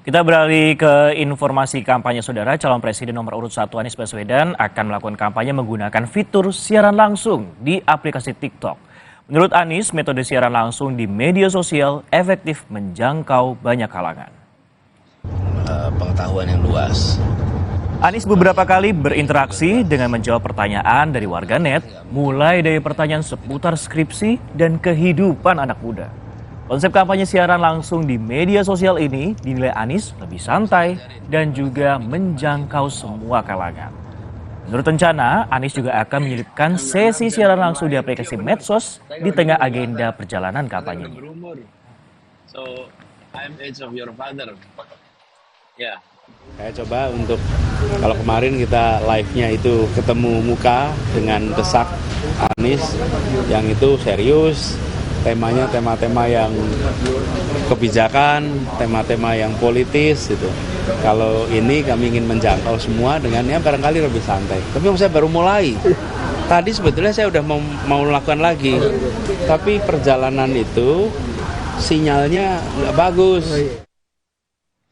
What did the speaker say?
Kita beralih ke informasi kampanye saudara. Calon Presiden nomor urut 1 Anies Baswedan akan melakukan kampanye menggunakan fitur siaran langsung di aplikasi TikTok. Menurut Anies, metode siaran langsung di media sosial efektif menjangkau banyak kalangan. Pengetahuan yang luas. Anies beberapa kali berinteraksi dengan menjawab pertanyaan dari warganet, mulai dari pertanyaan seputar skripsi dan kehidupan anak muda. Konsep kampanye siaran langsung di media sosial ini dinilai Anies lebih santai dan juga menjangkau semua kalangan. Menurut rencana, Anies juga akan menyelipkan sesi siaran langsung di aplikasi medsos di tengah agenda perjalanan kampanye. So, I'm age of your father. Ya. Saya coba untuk, kalau kemarin kita live-nya itu ketemu muka dengan desak Anies, yang itu serius, temanya tema-tema yang kebijakan, tema-tema yang politis gitu. Kalau ini kami ingin menjangkau semua dengan yang barangkali lebih santai. Tapi saya baru mulai. Tadi sebetulnya saya udah mau melakukan lagi. Tapi perjalanan itu sinyalnya nggak bagus.